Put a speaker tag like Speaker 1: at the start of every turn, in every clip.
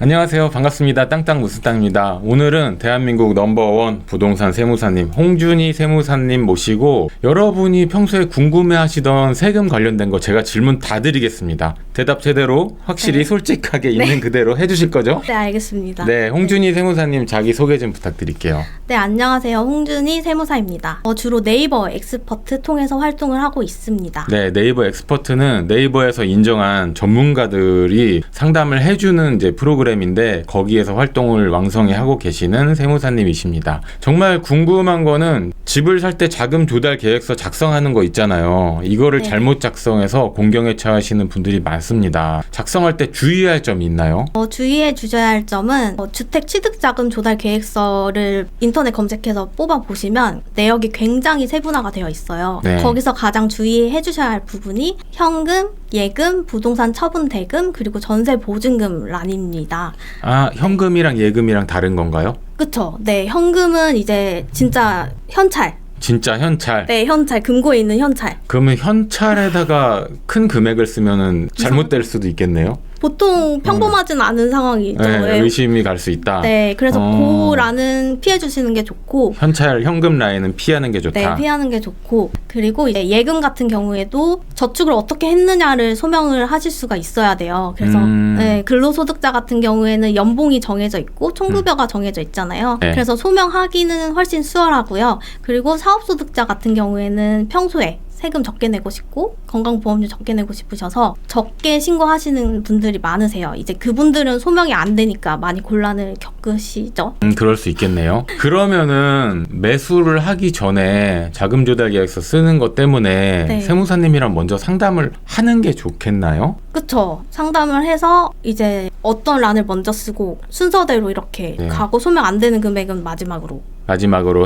Speaker 1: 안녕하세요. 반갑습니다. 땅땅 무스땅입니다. 오늘은 대한민국 넘버원 부동산 세무사님 홍준희 세무사님 모시고 여러분이 평소에 궁금해하시던 세금 관련된 거 제가 질문 다 드리겠습니다. 대답 제대로 확실히 솔직하게 있는 그대로 해주실 거죠?
Speaker 2: 네, 알겠습니다.
Speaker 1: 네, 홍준희 세무사님 자기 소개 좀 부탁드릴게요.
Speaker 2: 네, 안녕하세요. 홍준희 세무사입니다. 주로 네이버 엑스퍼트 통해서 활동을 하고 있습니다.
Speaker 1: 네, 네이버 엑스퍼트는 네이버에서 인정한 전문가들이 상담을 해주는 이제 프로그램인데 거기에서 활동을 왕성히 하고 계시는 세무사님이십니다. 정말 궁금한 거는 집을 살 때 자금 조달 계획서 작성하는 거 있잖아요. 이거를
Speaker 2: 네.
Speaker 1: 잘못 작성해서 공경에 처하시는 분들이 많습니다. 작성할 때 주의할 점이 있나요?
Speaker 2: 주의해 주셔야 할 점은 주택 취득자금 조달 계획서를 인터넷 검색해서 뽑아보시면 내역이 굉장히 세분화가 되어 있어요.
Speaker 1: 네.
Speaker 2: 거기서 가장 주의해 주셔야 할 부분이 현금, 예금, 부동산 처분 대금, 그리고 전세 보증금 란입니다.
Speaker 1: 아, 현금이랑 예금이랑 다른 건가요?
Speaker 2: 그쵸? 네, 현금은 이제 진짜 현찰.
Speaker 1: 진짜 현찰.
Speaker 2: 네, 현찰. 금고에 있는 현찰.
Speaker 1: 그러면 현찰에다가 큰 금액을 쓰면은 잘못될 수도 있겠네요.
Speaker 2: 보통 평범하진 않은 상황이죠.
Speaker 1: 네,
Speaker 2: 네.
Speaker 1: 의심이 갈 수 있다.
Speaker 2: 네, 그래서 그 란은 피해 주시는 게 좋고,
Speaker 1: 현찰 현금 라인은 피하는 게 좋다.
Speaker 2: 네, 피하는 게 좋고, 그리고 이제 예금 같은 경우에도 저축을 어떻게 했느냐를 소명을 하실 수가 있어야 돼요. 그래서 네, 근로소득자 같은 경우에는 연봉이 정해져 있고 총급여가 정해져 있잖아요.
Speaker 1: 네.
Speaker 2: 그래서 소명하기는 훨씬 수월하고요. 그리고 사업소득자 같은 경우에는 평소에 세금 적게 내고 싶고 건강보험료 적게 내고 싶으셔서 적게 신고하시는 분들이 많으세요. 이제 그분들은 소명이 안 되니까 많이 곤란을 겪으시죠.
Speaker 1: 그럴 수 있겠네요. 그러면은 매수를 하기 전에 자금 조달 계획서 쓰는 것 때문에
Speaker 2: 네.
Speaker 1: 세무사님이랑 먼저 상담을 하는 게 좋겠나요?
Speaker 2: 그쵸. 상담을 해서 이제 어떤 란을 먼저 쓰고 순서대로 이렇게
Speaker 1: 네.
Speaker 2: 가고 소명 안 되는 금액은 마지막으로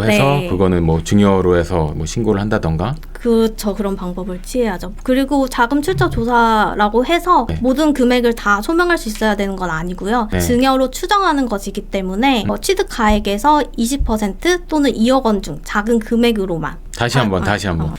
Speaker 1: 해서
Speaker 2: 네.
Speaker 1: 그거는 뭐 증여로 해서 뭐 신고를 한다던가.
Speaker 2: 그쵸. 그런 방법을 취해야죠. 그리고 자금 출처 조사라고 해서
Speaker 1: 네.
Speaker 2: 모든 금액을 다 소명할 수 있어야 되는 건 아니고요.
Speaker 1: 네.
Speaker 2: 증여로 추정하는 것이기 때문에 취득 가액에서 20% 또는 2억 원 중 작은 금액으로만
Speaker 1: 다시 한번.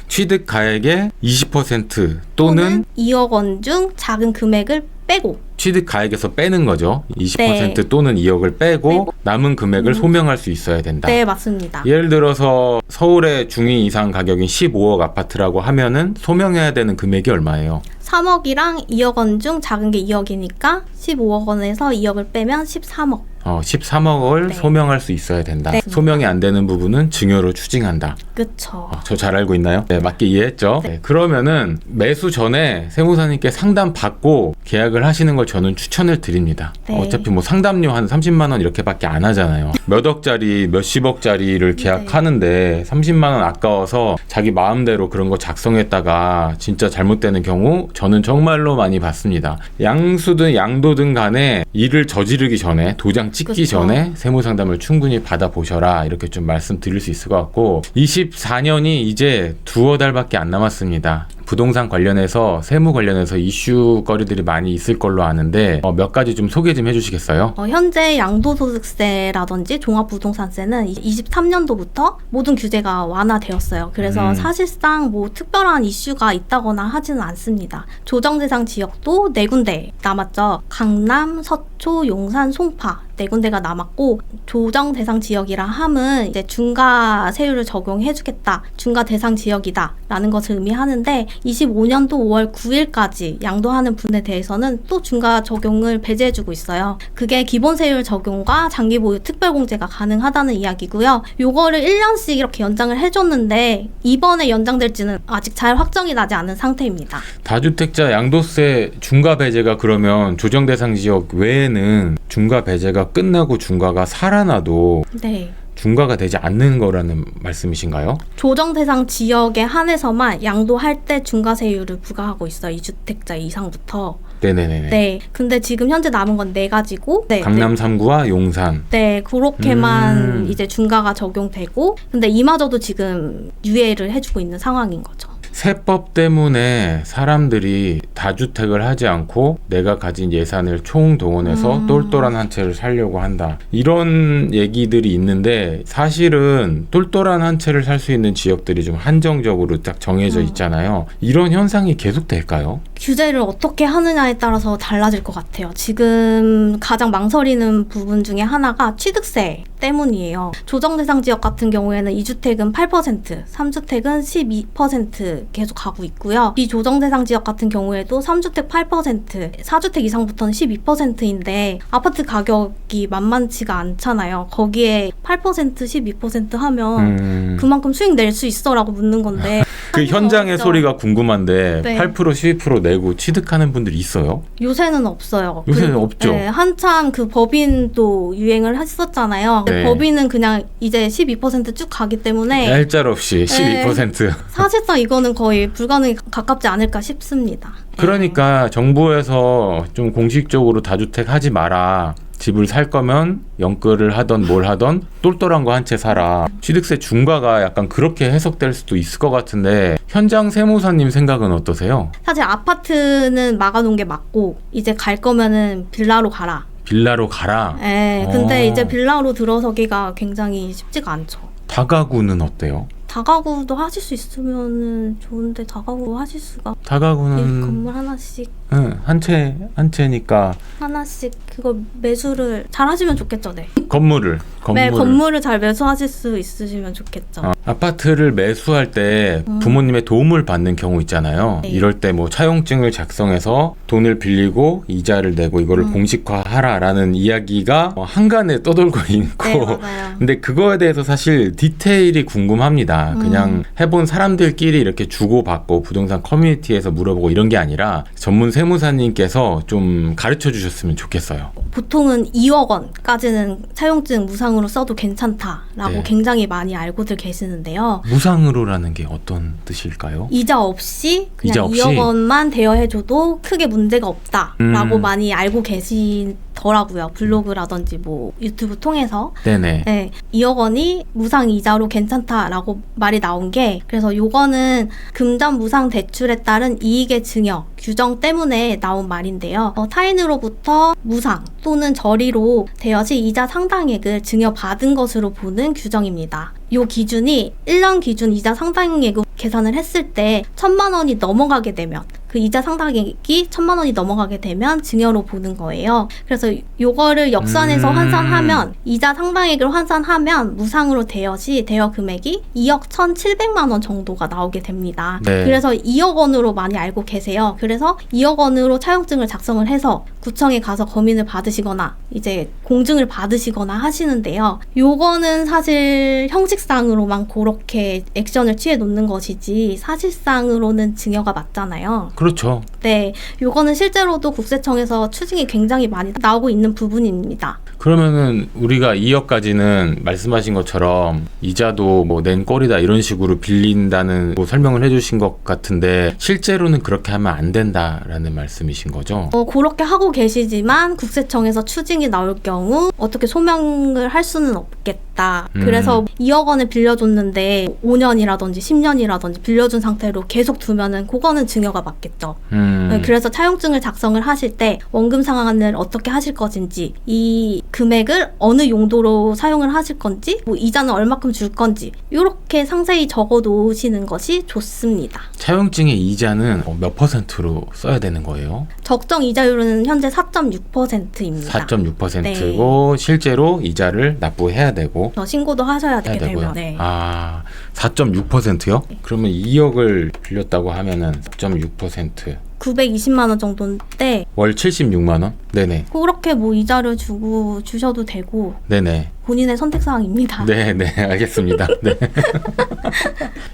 Speaker 1: 취득 가액의 20% 또는
Speaker 2: 2억 원 중 작은 금액을 빼고
Speaker 1: 취득 가액에서 빼는 거죠. 20%
Speaker 2: 네.
Speaker 1: 또는 2억을 빼고 남은 금액을 소명할 수 있어야 된다.
Speaker 2: 네, 맞습니다.
Speaker 1: 예를 들어서 서울의 중위 이상 가격인 15억 아파트라고 하면은 소명해야 되는 금액이 얼마예요?
Speaker 2: 3억이랑 2억 원 중 작은 게 2억이니까 15억 원에서 2억을 빼면 13억.
Speaker 1: 13억을
Speaker 2: 네.
Speaker 1: 소명할 수 있어야 된다.
Speaker 2: 네.
Speaker 1: 소명이 안 되는 부분은 증여로 추징한다.
Speaker 2: 그쵸.
Speaker 1: 저 잘 알고 있나요? 네, 맞게 이해했죠? 네, 그러면은 매수 전에 세무사님께 상담 받고 계약을 하시는 걸 저는 추천을 드립니다.
Speaker 2: 네.
Speaker 1: 어차피 뭐 상담료 한 30만 원 이렇게밖에 안 하잖아요. 몇 억짜리, 몇십억짜리를 계약하는데 30만 원 아까워서 자기 마음대로 그런 거 작성했다가 진짜 잘못되는 경우 저는 정말로 많이 봤습니다. 양수든 양도든 간에 일을 저지르기 전에 도장 찍기
Speaker 2: 그쵸.
Speaker 1: 전에 세무상담을 충분히 받아보셔라 이렇게 좀 말씀드릴 수 있을 것 같고 24년이 이제 두어 달밖에 안 남았습니다. 부동산 관련해서 세무 관련해서 이슈거리들이 많이 있을 걸로 아는데 몇 가지 좀 소개 좀 해주시겠어요?
Speaker 2: 현재 양도소득세라든지 종합부동산세는 23년도부터 모든 규제가 완화되었어요. 그래서 사실상 뭐 특별한 이슈가 있다거나 하지는 않습니다. 조정대상 지역도 4군데 남았죠. 강남, 서초, 용산, 송파 4군데가 남았고 조정 대상 지역이라 함은 이제 중과 세율을 적용해주겠다. 중과 대상 지역이다. 라는 것을 의미하는데 25년도 5월 9일까지 양도하는 분에 대해서는 또 중과 적용을 배제해주고 있어요. 그게 기본 세율 적용과 장기 보유 특별 공제가 가능하다는 이야기고요. 요거를 1년씩 이렇게 연장을 해줬는데 이번에 연장될지는 아직 잘 확정이 나지 않은 상태입니다.
Speaker 1: 다주택자 양도세 중과 배제가 그러면 조정 대상 지역 외에는 중과 배제가 끝나고 중과가 살아나도
Speaker 2: 네.
Speaker 1: 중과가 되지 않는 거라는 말씀이신가요?
Speaker 2: 조정 대상 지역에 한해서만 양도할 때 중과세율을 부과하고 있어요. 2주택자 이상부터.
Speaker 1: 네네네.
Speaker 2: 네. 근데 지금 현재 남은 건 4가지고. 네.
Speaker 1: 강남 3구와 용산.
Speaker 2: 네. 그렇게만 이제 중과가 적용되고. 근데 이마저도 지금 유예를 해주고 있는 상황인 거죠.
Speaker 1: 세법 때문에 사람들이 다주택을 하지 않고 내가 가진 예산을 총동원해서 똘똘한 한 채를 살려고 한다. 이런 얘기들이 있는데 사실은 똘똘한 한 채를 살 수 있는 지역들이 좀 한정적으로 딱 정해져 있잖아요. 이런 현상이 계속될까요?
Speaker 2: 규제를 어떻게 하느냐에 따라서 달라질 것 같아요. 지금 가장 망설이는 부분 중에 하나가 취득세 때문이에요. 조정대상 지역 같은 경우에는 2주택은 8%, 3주택은 12% 계속 가고 있고요. 비조정대상 지역 같은 경우에도 3주택 8%, 4주택 이상부터는 12%인데 아파트 가격이 만만치가 않잖아요. 거기에 8%, 12% 하면 그만큼 수익 낼 수 있어라고 묻는 건데
Speaker 1: 그 현장의
Speaker 2: 어렵죠.
Speaker 1: 소리가 궁금한데
Speaker 2: 네.
Speaker 1: 8%, 12% 내고 취득하는 분들이 있어요?
Speaker 2: 요새는 없어요.
Speaker 1: 요새는 없죠.
Speaker 2: 네, 한참 그 법인도 유행을 했었잖아요.
Speaker 1: 네.
Speaker 2: 법인은 그냥 이제 12% 쭉 가기 때문에
Speaker 1: 얄짤없이 12%.
Speaker 2: 사실상 이거는 거의 불가능에 가깝지 않을까 싶습니다.
Speaker 1: 그러니까 정부에서 좀 공식적으로 다주택 하지 마라. 집을 살 거면 연끌을 하던 뭘 하던 똘똘한 거 한 채 사라. 취득세 중과가 약간 그렇게 해석될 수도 있을 것 같은데 현장 세무사님 생각은 어떠세요?
Speaker 2: 사실 아파트는 막아놓은 게 맞고 이제 갈 거면은 빌라로 가라.
Speaker 1: 빌라로 가라.
Speaker 2: 네,
Speaker 1: 어.
Speaker 2: 근데 이제 빌라로 들어서기가 굉장히 쉽지가 않죠.
Speaker 1: 다가구는 어때요?
Speaker 2: 다가구도 하실 수 있으면은 좋은데 다가구 하실 수가
Speaker 1: 다가구는
Speaker 2: 건물 하나씩
Speaker 1: 한 채니까
Speaker 2: 하나씩 그거 매수를 잘 하시면 좋겠죠, 네.
Speaker 1: 건물을
Speaker 2: 네, 건물을 잘 매수하실 수 있으시면 좋겠죠.
Speaker 1: 아파트를 매수할 때 부모님의 도움을 받는 경우 있잖아요.
Speaker 2: 네.
Speaker 1: 이럴 때 뭐 차용증을 작성해서 돈을 빌리고 이자를 내고 이거를 공식화하라라는 이야기가 한간에 떠돌고 있고
Speaker 2: 네, 맞아요.
Speaker 1: 근데 그거에 대해서 사실 디테일이 궁금합니다. 그냥 해본 사람들끼리 이렇게 주고받고 부동산 커뮤니티에서 물어보고 이런 게 아니라 전문 세무사님께서 좀 가르쳐 주셨으면 좋겠어요.
Speaker 2: 보통은 2억 원까지는 차용증 무상으로 써도 괜찮다라고
Speaker 1: 네.
Speaker 2: 굉장히 많이 알고들 계시는데요.
Speaker 1: 무상으로라는 게 어떤 뜻일까요?
Speaker 2: 이자 없이 그냥
Speaker 1: 이자 없이?
Speaker 2: 2억 원만 대여해줘도 크게 문제가 없다라고 많이 알고 계시더라고요. 블로그라든지 뭐 유튜브 통해서.
Speaker 1: 네네.
Speaker 2: 네, 2억 원이 무상 이자로 괜찮다라고 말이 나온 게 그래서 요거는 금전 무상 대출에 따른 이익의 증여 규정 때문에 나온 말인데요. 타인으로부터 무상 또는 저리로 대여 시 이자 상당액을 증여받은 것으로 보는 규정입니다. 요 기준이 1년 기준 이자 상당액을 계산을 했을 때 1,000만 원이 넘어가게 되면 그 이자 상당액이 1,000만 원이 넘어가게 되면 증여로 보는 거예요. 그래서 요거를 역산해서 환산하면 이자 상당액을 환산하면 무상으로 대여 시 대여 금액이 2억 1,700만 원 정도가 나오게 됩니다.
Speaker 1: 네.
Speaker 2: 그래서 2억 원으로 많이 알고 계세요. 그래서 2억 원으로 차용증을 작성을 해서 구청에 가서 검인을 받으시거나 이제 공증을 받으시거나 하시는데요. 요거는 사실 형식상으로만 그렇게 액션을 취해 놓는 것이지 사실상으로는 증여가 맞잖아요.
Speaker 1: 그렇죠.
Speaker 2: 네, 요거는 실제로도 국세청에서 추징이 굉장히 많이 나오고 있는 부분입니다.
Speaker 1: 그러면은 우리가 2억까지는 말씀하신 것처럼 이자도 뭐 낸 꼴이다 이런 식으로 빌린다는 뭐 설명을 해주신 것 같은데 실제로는 그렇게 하면 안 된다라는 말씀이신 거죠?
Speaker 2: 그렇게 하고 계시지만 국세청에서 추징이 나올 경우 어떻게 소명을 할 수는 없겠다. 그래서 2억 원을 빌려줬는데 5년이라든지 10년이라든지 빌려준 상태로 계속 두면은 그거는 증여가 맞겠죠. 그래서 차용증을 작성을 하실 때 원금 상환을 어떻게 하실 것인지 이 금액을 어느 용도로 사용을 하실 건지 뭐 이자는 얼마큼 줄 건지 이렇게 상세히 적어 놓으시는 것이 좋습니다.
Speaker 1: 차용증의 이자는 몇 %로 써야 되는 거예요?
Speaker 2: 적정 이자율은 현재 4.6%입니다.
Speaker 1: 4.6%고 실제로 이자를 납부해야 되고
Speaker 2: 신고도 하셔야
Speaker 1: 해야
Speaker 2: 되게
Speaker 1: 되고요.
Speaker 2: 되면 네.
Speaker 1: 아, 4.6%요? 그러면 2억을 빌렸다고 하면은 4.6%
Speaker 2: 920만 원 정도인데
Speaker 1: 월 76만 원? 네네.
Speaker 2: 그렇게 뭐 이자를 주셔도 되고
Speaker 1: 네네.
Speaker 2: 본인의 선택사항입니다.
Speaker 1: 네네. 알겠습니다. 네.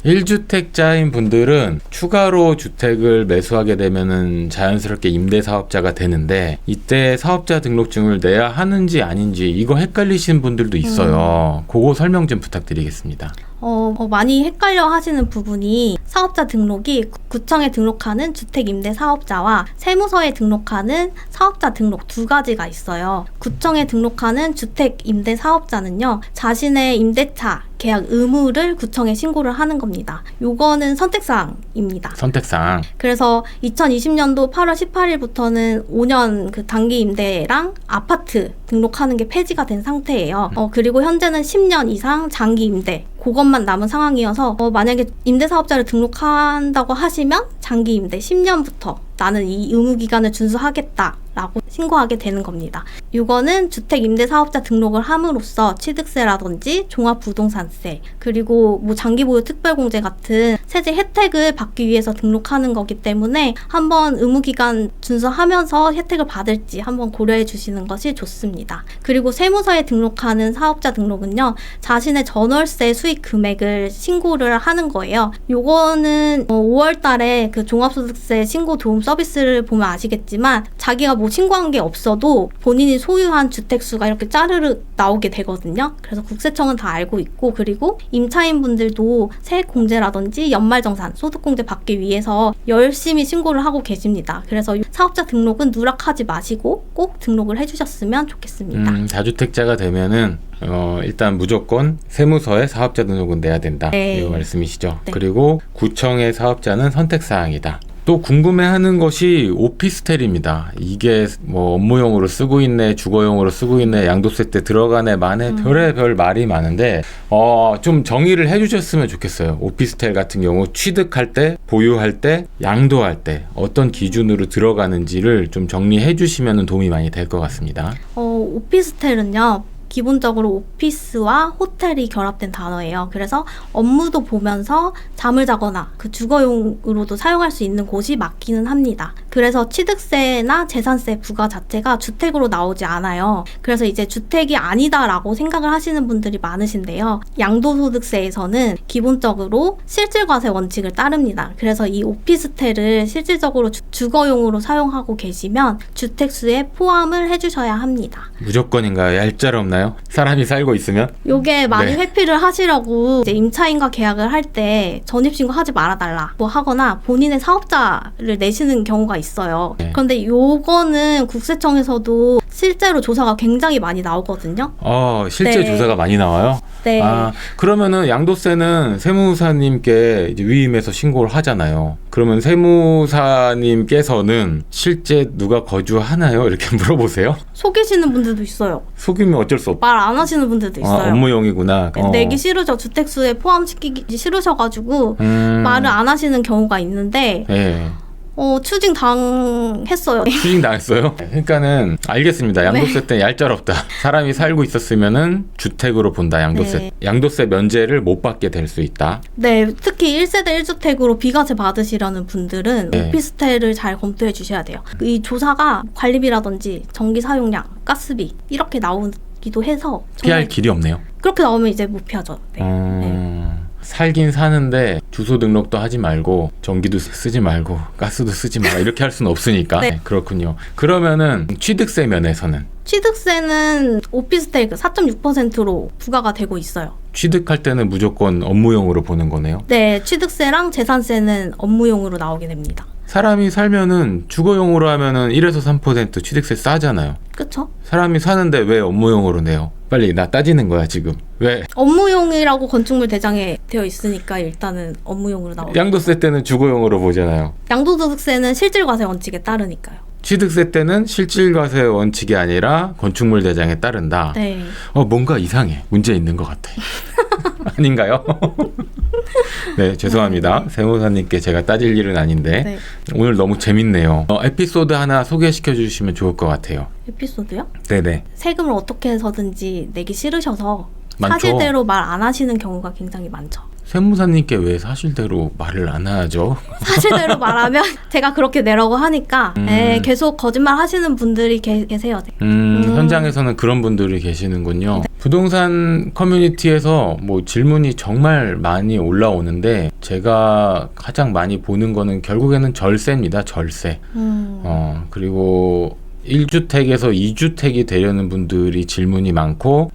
Speaker 1: 1주택자인 분들은 추가로 주택을 매수하게 되면은 자연스럽게 임대사업자가 되는데 이때 사업자 등록증을 내야 하는지 아닌지 이거 헷갈리시는 분들도 있어요. 그거 설명 좀 부탁드리겠습니다.
Speaker 2: 많이 헷갈려 하시는 부분이 사업자 등록이 구청에 등록하는 주택임대사업자와 세무서에 등록하는 사업자 등록 두 가지가 있어요. 구청에 등록하는 주택임대사업자 사업자는요, 자신의 임대차 계약 의무를 구청에 신고를 하는 겁니다. 요거는 선택사항입니다.
Speaker 1: 선택사항.
Speaker 2: 그래서 2020년도 8월 18일부터는 5년 그 단기 임대랑 아파트 등록하는 게 폐지가 된 상태예요. 그리고 현재는 10년 이상 장기 임대 그것만 남은 상황이어서 만약에 임대사업자를 등록한다고 하시면 장기 임대 10년부터 나는 이 의무 기간을 준수하겠다 라고 신고하게 되는 겁니다. 이거는 주택임대사업자 등록을 함으로써 취득세라든지 종합부동산세 그리고 뭐 장기보유 특별공제 같은 세제 혜택을 받기 위해서 등록하는 거기 때문에 한번 의무기간 준수하면서 혜택을 받을지 한번 고려해 주시는 것이 좋습니다. 그리고 세무서에 등록하는 사업자 등록은요, 자신의 전월세 수익 금액을 신고를 하는 거예요. 요거는 5월 달에 그 종합소득세 신고 도움 서비스를 보면 아시겠지만 자기가 뭐 신고한 게 없어도 본인이 소유한 주택수가 이렇게 짜르르 나오게 되거든요. 그래서 국세청은 다 알고 있고, 그리고 임차인분들도 세액공제라든지 연말정산, 소득공제 받기 위해서 열심히 신고를 하고 계십니다. 그래서 사업자 등록은 누락하지 마시고 꼭 등록을 해주셨으면 좋겠습니다.
Speaker 1: 다주택자가 되면은 일단 무조건 세무서에 사업자 등록은 내야 된다.
Speaker 2: 네.
Speaker 1: 이 말씀이시죠.
Speaker 2: 네.
Speaker 1: 그리고 구청의 사업자는 선택사항이다. 또 궁금해하는 것이 오피스텔입니다. 이게 뭐 업무용으로 쓰고 있네, 주거용으로 쓰고 있네, 양도세 때 들어가네, 마네, 별의별 말이 많은데 좀 정의를 해주셨으면 좋겠어요. 오피스텔 같은 경우 취득할 때, 보유할 때, 양도할 때 어떤 기준으로 들어가는지를 좀 정리해 주시면 도움이 많이 될 것 같습니다.
Speaker 2: 오피스텔은요, 기본적으로 오피스와 호텔이 결합된 단어예요. 그래서 업무도 보면서 잠을 자거나 그 주거용으로도 사용할 수 있는 곳이 맞기는 합니다. 그래서 취득세나 재산세 부과 자체가 주택으로 나오지 않아요. 그래서 이제 주택이 아니다라고 생각을 하시는 분들이 많으신데요. 양도소득세에서는 기본적으로 실질과세 원칙을 따릅니다. 그래서 이 오피스텔을 실질적으로 주거용으로 사용하고 계시면 주택수에 포함을 해주셔야 합니다.
Speaker 1: 무조건인가요? 얄짤없나요? 사람이 살고 있으면?
Speaker 2: 요게 많이
Speaker 1: 네.
Speaker 2: 회피를 하시려고 이제 임차인과 계약을 할 때 전입신고 하지 말아달라 뭐 하거나 본인의 사업자를 내시는 경우가 있어요.
Speaker 1: 네.
Speaker 2: 그런데 요거는 국세청에서도 실제로 조사가 굉장히 많이 나오거든요.
Speaker 1: 실제
Speaker 2: 네.
Speaker 1: 조사가 많이 나와요?
Speaker 2: 네.
Speaker 1: 그러면은 양도세는 세무사님께 이제 위임해서 신고를 하잖아요. 그러면 세무사님께서는 실제 누가 거주하나요? 이렇게 물어보세요?
Speaker 2: 속이시는 분들도 있어요.
Speaker 1: 속이면 어쩔 수 없.
Speaker 2: 말 안 하시는 분들도 있어요.
Speaker 1: 업무용이구나.
Speaker 2: 내기 싫으셔, 주택수에 포함시키기 싫으셔가지고 말을 안 하시는 경우가 있는데
Speaker 1: 예.
Speaker 2: 추징 당했어요.
Speaker 1: 추징 당했어요? 그러니까는 알겠습니다. 양도세 때 얄짤없다. 사람이 살고 있었으면은 주택으로 본다. 양도세.
Speaker 2: 네.
Speaker 1: 양도세 면제를 못 받게 될 수 있다.
Speaker 2: 네, 특히 1세대 1주택으로 비과세 받으시려는 분들은
Speaker 1: 네.
Speaker 2: 오피스텔을 잘 검토해 주셔야 돼요. 이 조사가 관리비라든지 전기 사용량, 가스비 이렇게 나오기도 해서
Speaker 1: 피할 길이 없네요.
Speaker 2: 그렇게 나오면 이제 못 피하죠. 네. 네.
Speaker 1: 살긴 사는데 주소 등록도 하지 말고 전기도 쓰지 말고 가스도 쓰지 마라 이렇게 할 수는 없으니까.
Speaker 2: 네.
Speaker 1: 네, 그렇군요. 그러면은 취득세 면에서는
Speaker 2: 취득세는 오피스텔 4.6%로 부과가 되고 있어요.
Speaker 1: 취득할 때는 무조건 업무용으로 보는 거네요.
Speaker 2: 네, 취득세랑 재산세는 업무용으로 나오게 됩니다.
Speaker 1: 사람이 살면은 주거용으로 하면은 1에서 3% 취득세 싸잖아요.
Speaker 2: 그쵸?
Speaker 1: 사람이 사는데 왜 업무용으로 내요? 빨리 나 따지는 거야 지금. 왜?
Speaker 2: 업무용이라고 건축물 대장에 되어 있으니까 일단은 업무용으로 나오고,
Speaker 1: 양도세 때는 주거용으로 보잖아요.
Speaker 2: 양도소득세는 실질과세 원칙에 따르니까요.
Speaker 1: 취득세 때는 실질과세 원칙이 아니라 건축물 대장에 따른다.
Speaker 2: 네.
Speaker 1: 뭔가 이상해. 문제 있는 것 같아. 아닌가요? 네, 죄송합니다. 세무사님께 제가 따질 일은 아닌데
Speaker 2: 네.
Speaker 1: 오늘 너무 재밌네요. 에피소드 하나 소개시켜 주시면 좋을 것 같아요.
Speaker 2: 에피소드요?
Speaker 1: 네네.
Speaker 2: 세금을 어떻게 해서든지 내기 싫으셔서
Speaker 1: 많죠.
Speaker 2: 사실대로 말 안 하시는 경우가 굉장히 많죠.
Speaker 1: 세무사님께 왜 사실대로 말을 안 하죠?
Speaker 2: 사실대로 말하면 제가 그렇게 내라고 하니까 계속 거짓말 하시는 분들이 계세요.
Speaker 1: 현장에서는 그런 분들이 계시는군요. 부동산 커뮤니티에서 뭐 질문이 정말 많이 올라오는데 제가 가장 많이 보는 거는 결국에는 절세입니다. 절세. 그리고 1주택에서 2주택이 되려는 분들이 질문이 많고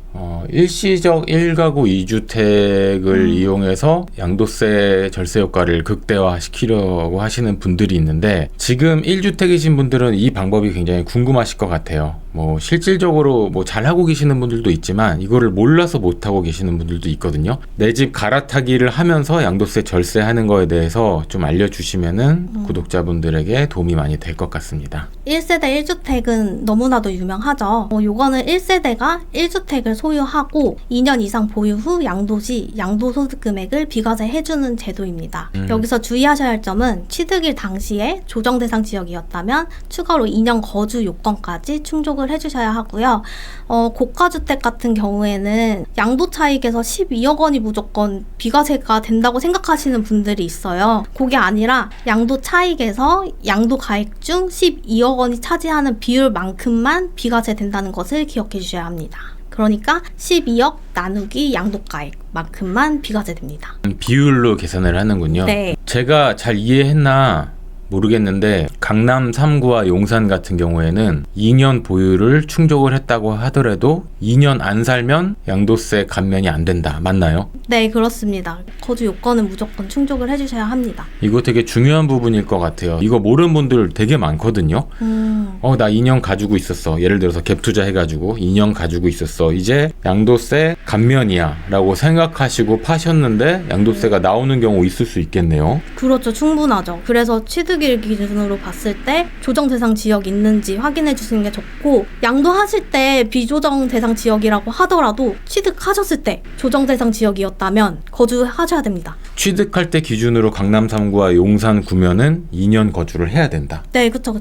Speaker 1: 일시적 1가구 2주택을 이용해서 양도세 절세 효과를 극대화시키려고 하시는 분들이 있는데 지금 1주택이신 분들은 이 방법이 굉장히 궁금하실 것 같아요. 뭐 실질적으로 뭐 잘하고 계시는 분들도 있지만 이거를 몰라서 못하고 계시는 분들도 있거든요. 내 집 갈아타기를 하면서 양도세 절세하는 거에 대해서 좀 알려주시면은 구독자분들에게 도움이 많이 될 것 같습니다.
Speaker 2: 1세대 1주택은 너무나도 유명하죠. 요거는 1세대가 1주택을 소유하고 2년 이상 보유 후 양도시 양도소득 금액을 비과세해주는 제도입니다. 여기서 주의하셔야 할 점은 취득일 당시에 조정대상 지역이었다면 추가로 2년 거주 요건까지 충족을 해주셔야 하고요. 고가주택 같은 경우에는 양도차익에서 12억 원이 무조건 비과세가 된다고 생각하시는 분들이 있어요. 그게 아니라 양도차익에서 양도가액 중 12억 원이 차지하는 비율만큼만 비과세 된다는 것을 기억해 주셔야 합니다. 그러니까 12억 나누기 양도가액만큼만 비과세 됩니다.
Speaker 1: 비율로 계산을 하는군요.
Speaker 2: 네.
Speaker 1: 제가 잘 이해했나 모르겠는데 강남 3구와 용산 같은 경우에는 2년 보유를 충족을 했다고 하더라도 2년 안 살면 양도세 감면이 안 된다. 맞나요?
Speaker 2: 네, 그렇습니다. 거주 요건은 무조건 충족을 해주셔야 합니다.
Speaker 1: 이거 되게 중요한 부분일 것 같아요. 이거 모르는 분들 되게 많거든요. 나 2년 가지고 있었어. 예를 들어서 갭 투자 해가지고 2년 가지고 있었어. 이제 양도세 감면이야 라고 생각하시고 파셨는데 양도세가 나오는 경우 있을 수 있겠네요.
Speaker 2: 그렇죠. 충분하죠. 그래서 취득일 기준으로 봤을 때 조정 대상 지역이 있는지 확인해 주시는 게 좋고, 양도하실 때 비조정 대상 지역이라고 하더라도 취득하셨을 때 조정 대상 지역이었다면 거주하셔야 됩니다.
Speaker 1: 취득할 때 기준으로 강남 3구와 용산 9면은 2년 거주를 해야 된다.
Speaker 2: 네, 그쵸.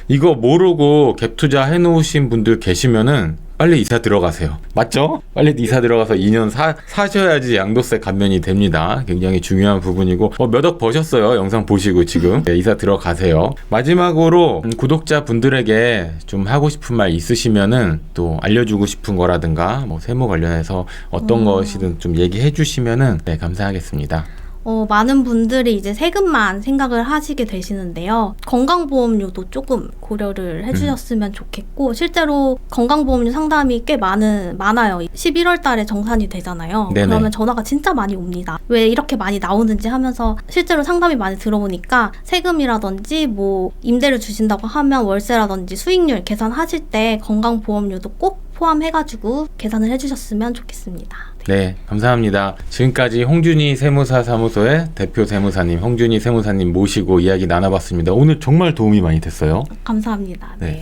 Speaker 1: 이거 모르고 갭 투자 해놓으신 분들 계시면은 빨리 이사 들어가세요. 맞죠? 빨리 이사 들어가서 2년 사셔야지 양도세 감면이 됩니다. 굉장히 중요한 부분이고, 몇 억 버셨어요. 영상 보시고 지금. 네, 이사 들어가세요. 마지막으로 구독자분들에게 좀 하고 싶은 말 있으시면은 또 알려주고 싶은 거라든가 뭐 세무 관련해서 어떤 것이든 좀 얘기해 주시면은 네, 감사하겠습니다.
Speaker 2: 많은 분들이 이제 세금만 생각을 하시게 되시는데요. 건강보험료도 조금 고려를 해주셨으면 좋겠고, 실제로 건강보험료 상담이 꽤 많아요. 11월 달에 정산이 되잖아요.
Speaker 1: 네네.
Speaker 2: 그러면 전화가 진짜 많이 옵니다. 왜 이렇게 많이 나오는지 하면서 실제로 상담이 많이 들어보니까 세금이라든지 뭐 임대를 주신다고 하면 월세라든지 수익률 계산하실 때 건강보험료도 꼭 포함해가지고 계산을 해주셨으면 좋겠습니다.
Speaker 1: 네, 감사합니다. 지금까지 홍준희 세무사 사무소의 대표 세무사님, 홍준희 세무사님 모시고 이야기 나눠봤습니다. 오늘 정말 도움이 많이 됐어요.
Speaker 2: 감사합니다.
Speaker 1: 네.
Speaker 2: 네.